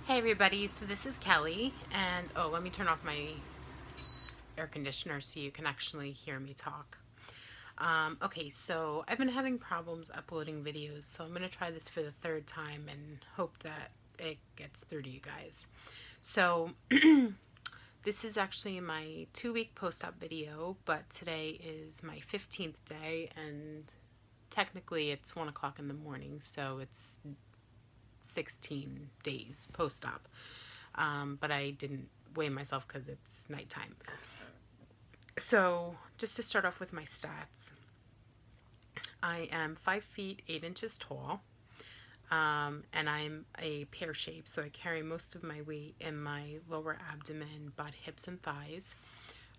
Hey everybody, so this is Kelly, and oh, let me turn off my air conditioner so you can actually hear me talk. Okay, so I've been having problems uploading videos, so I'm going to try this for the third time and hope that it gets through to you guys. So, this is actually my 2 week post op video, but today is my 15th day, and technically it's 1 o'clock in the morning, so it's 16 days post op. But I didn't weigh myself because it's nighttime. So, just to start off with my stats, I am 5 feet 8 inches tall, and I'm a pear shape, so I carry most of my weight in my lower abdomen, butt, hips, and thighs.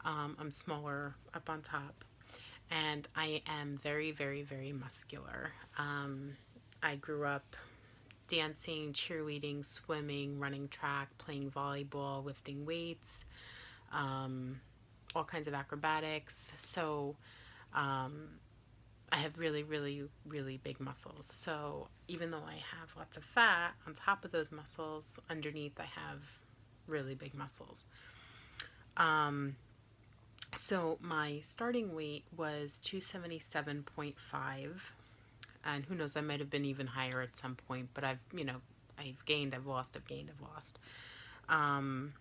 I'm smaller up on top, and I am very, very, very muscular. I grew up dancing, cheerleading, swimming, running track, playing volleyball, lifting weights, um, all kinds of acrobatics. So I have really, really, really big muscles. So even though I have lots of fat on top of those muscles, underneath I have really big muscles. Um, so my starting weight was 277.5. And who knows, I might have been even higher at some point, but I've gained, I've lost, I've gained, I've lost. Um,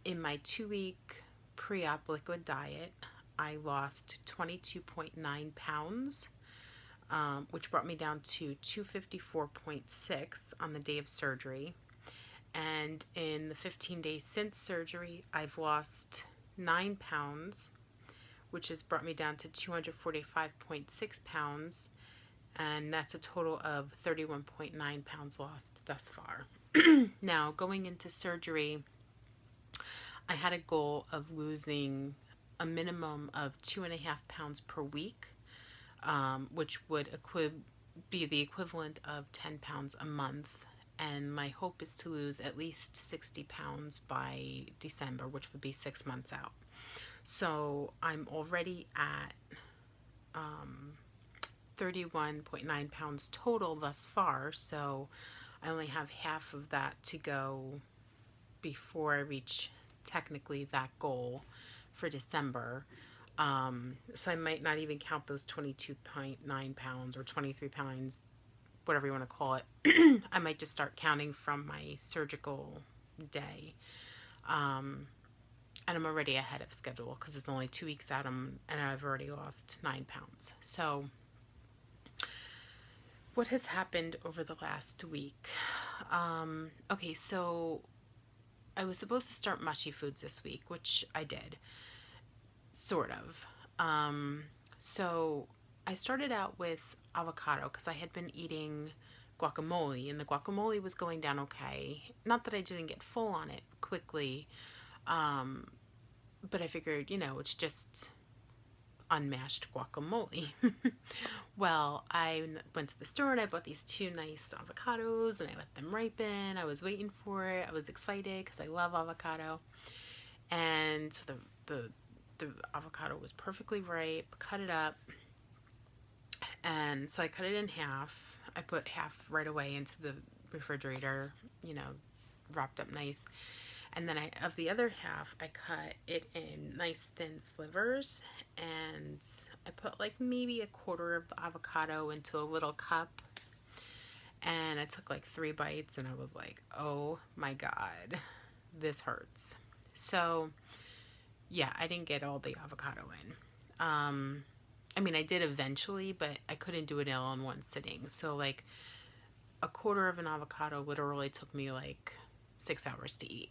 in my 2 week pre op liquid diet, I lost 22.9 pounds, which brought me down to 254.6 on the day of surgery. And in the 15 days since surgery, I've lost 9 pounds, which has brought me down to 245.6 pounds. And that's a total of 31.9 pounds lost thus far. Now, going into surgery, I had a goal of losing a minimum of 2.5 pounds per week, which would be the equivalent of 10 pounds a month. And my hope is to lose at least 60 pounds by December, which would be 6 months out. So I'm already at 31.9 pounds total thus far. So I only have half of that to go before I reach technically that goal for December. So I might not even count those 22.9 pounds or 23 pounds, whatever you want to call it. I might just start counting from my surgical day. And I'm already ahead of schedule because it's only 2 weeks out, and I've already lost 9 pounds. So, what has happened over the last week? Okay, so I was supposed to start mushy foods this week, which I did, sort of. So I started out with avocado because I had been eating guacamole, and the guacamole was going down okay. Not that I didn't get full on it quickly, um, but I figured, it's just unmashed guacamole. Well, I went to the store and I bought these two nice avocados and I let them ripen. I was waiting for it. I was excited because I love avocado. And so the avocado was perfectly ripe. Cut it up, and so I cut it in half. I put half right away into the refrigerator, you know, wrapped up nice. And then of the other half, I cut it in nice thin slivers, and I put like maybe a quarter of the avocado into a little cup. And I took like 3 bites, and I was like, oh my God, this hurts. So, yeah, I didn't get all the avocado in. I mean, I did eventually, but I couldn't do it all in one sitting. So, like, a quarter of an avocado literally took me like 6 hours to eat.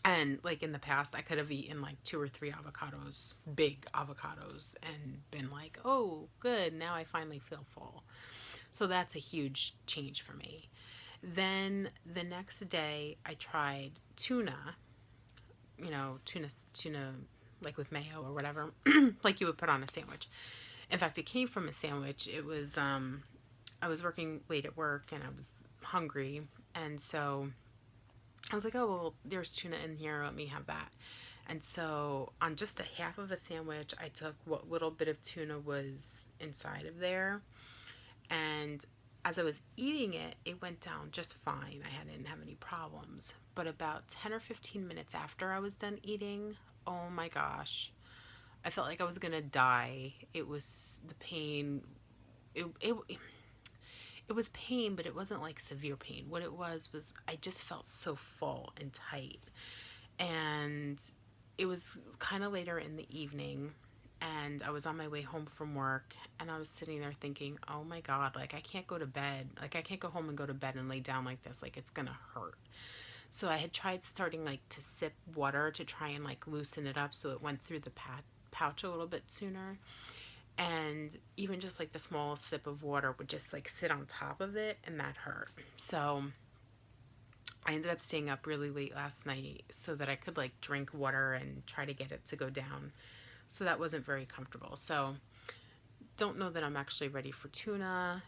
And like in the past, I could have eaten like 2 or 3 avocados, big avocados, and been like, oh, good, now I finally feel full. So that's a huge change for me. Then the next day, I tried tuna, tuna like with mayo or whatever, like you would put on a sandwich. In fact, it came from a sandwich. It was, I was working late at work and I was hungry. And so I was like, oh, well, there's tuna in here. Let me have that. And so on just a half of a sandwich, I took what little bit of tuna was inside of there. And as I was eating it, it went down just fine. Didn't have any problems. But about 10 or 15 minutes after I was done eating, oh my gosh, I felt like I was gonna die. It was the pain. It was pain, but it wasn't like severe pain. What it was I just felt so full and tight. And it was kind of later in the evening, and I was on my way home from work, and I was sitting there thinking, oh my God, like I can't go to bed. Like I can't go home and go to bed and lay down like this. Like it's gonna hurt. So I had tried starting like to sip water to try and like loosen it up so it went through the pouch a little bit sooner. And even just like the small sip of water would just like sit on top of it, and that hurt. So I ended up staying up really late last night so that I could like drink water and try to get it to go down. So that wasn't very comfortable. So don't know that I'm actually ready for tuna.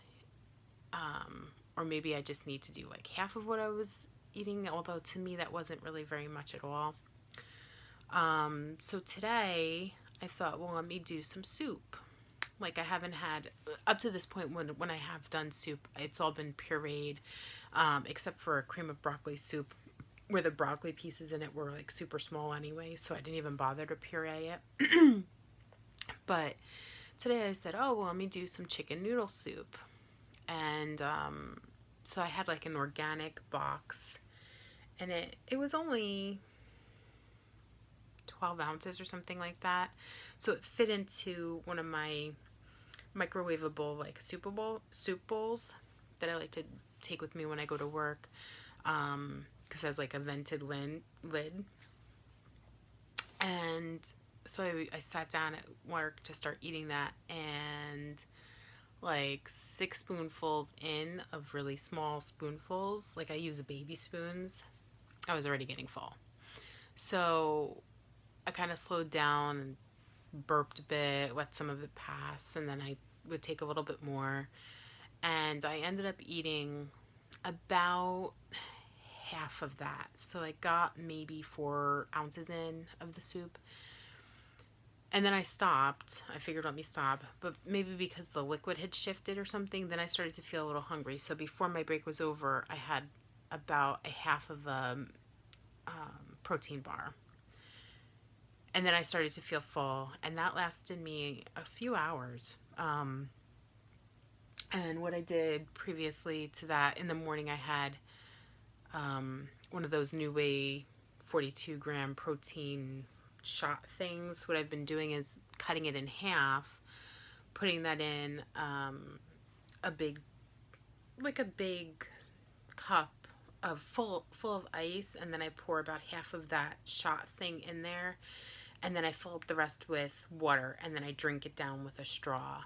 Or maybe I just need to do like half of what I was eating, although to me that wasn't really very much at all. So today I thought, well, let me do some soup. Like I haven't had up to this point when I have done soup, it's all been pureed, except for a cream of broccoli soup where the broccoli pieces in it were like super small anyway, so I didn't even bother to puree it. But today I said, oh, well, let me do some chicken noodle soup. And so I had like an organic box, and it was only 12 ounces or something like that. So it fit into one of my microwavable like soup bowls that I like to take with me when I go to work, because it has like a vented lid. And so I sat down at work to start eating that, and like 6 spoonfuls in of really small spoonfuls, like I use baby spoons, I was already getting full. So I kind of slowed down and burped a bit, let some of it pass, and then I would take a little bit more. And I ended up eating about half of that. So I got maybe 4 ounces in of the soup. And then I stopped. I figured, let me stop. But maybe because the liquid had shifted or something, then I started to feel a little hungry. So before my break was over, I had about a half of a protein bar. And then I started to feel full. And that lasted me a few hours. And what I did previously to that, in the morning, I had one of those New Way 42-gram protein shot things. What I've been doing is cutting it in half, putting that in a big, like a big cup of full of ice, and then I pour about half of that shot thing in there, and then I fill up the rest with water, and then I drink it down with a straw.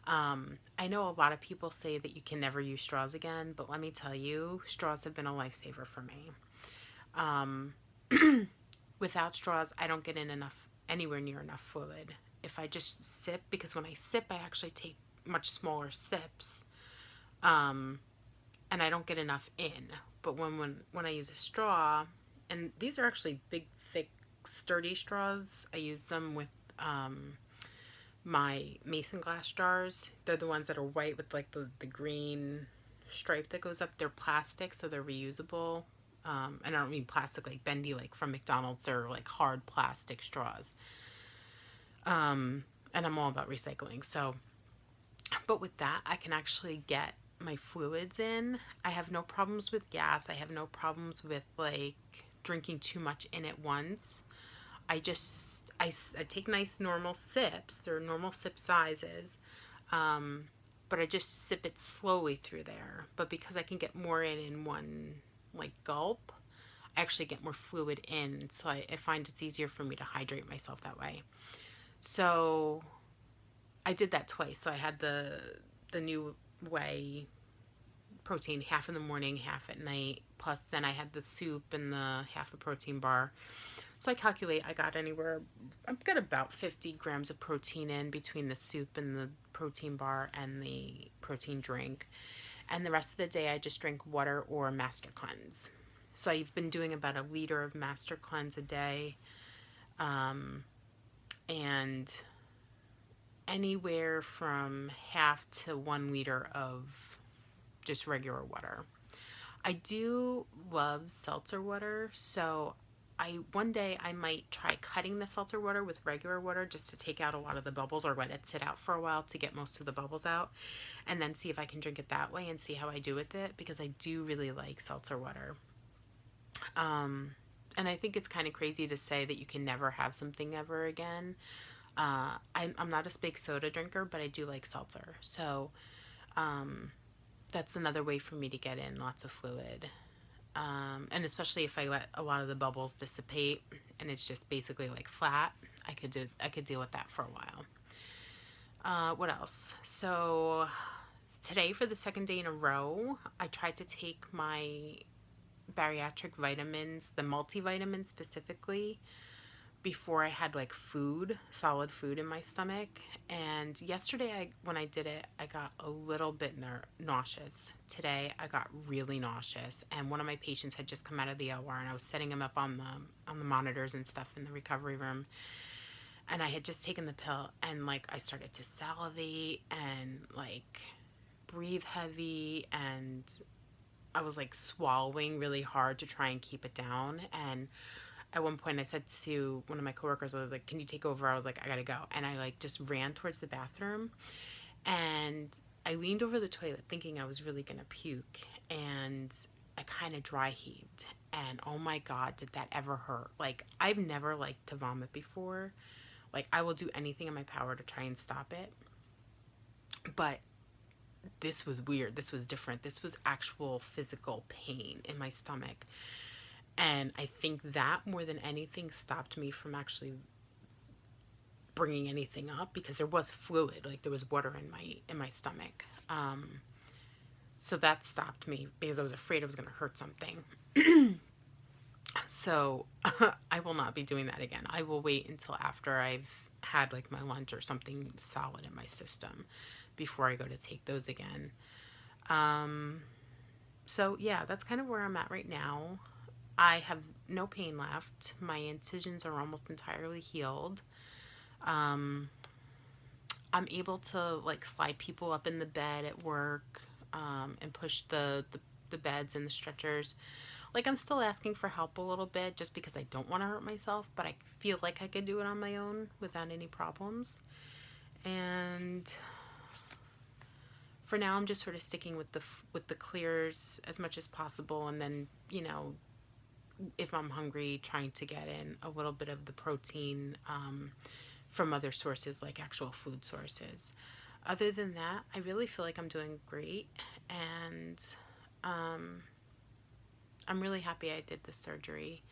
I know a lot of people say that you can never use straws again, but let me tell you, straws have been a lifesaver for me. Um, Without straws, I don't get in anywhere near enough fluid. If I just sip, because when I sip, I actually take much smaller sips, um, and I don't get enough in. But when I use a straw, and these are actually big, thick, sturdy straws, I use them with my mason glass jars. They're the ones that are white with like the green stripe that goes up. They're plastic, so they're reusable. And I don't mean plastic like bendy, like from McDonald's, or like hard plastic straws. And I'm all about recycling. So, but with that, I can actually get my fluids in. I have no problems with gas. I have no problems with like drinking too much in at once. I take nice normal sips. They're normal sip sizes. But I just sip it slowly through there. But because I can get more in one like gulp, I actually get more fluid in. So I find it's easier for me to hydrate myself that way. So I did that twice. So I had the New Way protein half in the morning, half at night. Plus then I had the soup and the half a protein bar. So I calculate I've got about 50 grams of protein in between the soup and the protein bar and the protein drink. And the rest of the day I just drink water or Master Cleanse. So I've been doing about a liter of Master Cleanse a day. And anywhere from half to 1 liter of just regular water. I do love seltzer water, so one day I might try cutting the seltzer water with regular water just to take out a lot of the bubbles, or let it sit out for a while to get most of the bubbles out, and then see if I can drink it that way and see how I do with it, because I do really like seltzer water. And I think it's kind of crazy to say that you can never have something ever again. I'm not a big soda drinker, but I do like seltzer. So that's another way for me to get in lots of fluid. And especially if I let a lot of the bubbles dissipate and it's just basically like flat, I could deal with that for a while. What else? So today, for the second day in a row, I tried to take my bariatric vitamins, the multivitamins specifically, before I had like food, solid food in my stomach. And yesterday, when I did it, I got a little bit nauseous. Today, I got really nauseous, and one of my patients had just come out of the OR, and I was setting him up on the monitors and stuff in the recovery room. And I had just taken the pill, and like I started to salivate and like breathe heavy, and I was like swallowing really hard to try and keep it down. And at one point I said to one of my coworkers, I was like, "Can you take over?" I was like, "I gotta go." And I like just ran towards the bathroom, and I leaned over the toilet thinking I was really gonna puke, and I kind of dry heaved. And oh my God, did that ever hurt. Like, I've never liked to vomit before. Like, I will do anything in my power to try and stop it. But this was weird. This was different. This was actual physical pain in my stomach. And I think that more than anything stopped me from actually bringing anything up, because there was fluid, like there was water in my stomach. So that stopped me because I was afraid I was going to hurt something. So I will not be doing that again. I will wait until after I've had like my lunch or something solid in my system before I go to take those again. So yeah, that's kind of where I'm at right now. I have no pain left. My incisions are almost entirely healed. I'm able to like slide people up in the bed at work, and push the beds and the stretchers. Like, I'm still asking for help a little bit just because I don't want to hurt myself, but I feel like I could do it on my own without any problems. And for now, I'm just sort of sticking with the clears as much as possible, and then, if I'm hungry, trying to get in a little bit of the protein from other sources, like actual food sources. Other than that, I really feel like I'm doing great, and I'm really happy I did the surgery.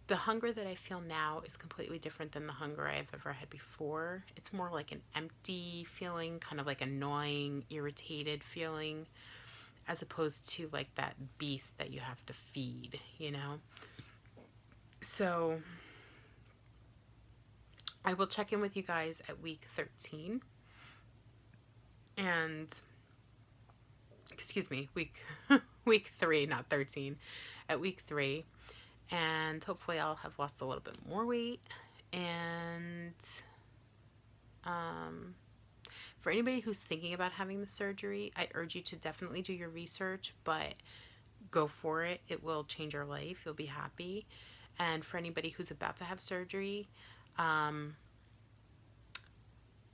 The hunger that I feel now is completely different than the hunger I've ever had before. It's more like an empty feeling, kind of like annoying, irritated feeling, as opposed to like that beast that you have to feed. So I will check in with you guys at week 13. And excuse me, week 3, not 13. At week 3, and hopefully I'll have lost a little bit more weight. And for anybody who's thinking about having the surgery, I urge you to definitely do your research, but go for it. It will change your life. You'll be happy. And for anybody who's about to have surgery,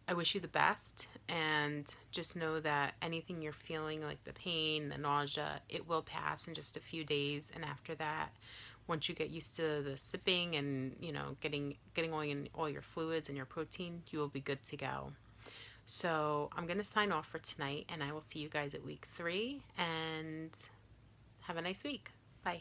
I wish you the best, and just know that anything you're feeling, like the pain, the nausea, it will pass in just a few days. And after that, once you get used to the sipping and, getting all your fluids and your protein, you will be good to go. So I'm going to sign off for tonight, and I will see you guys at week 3, and have a nice week. Bye.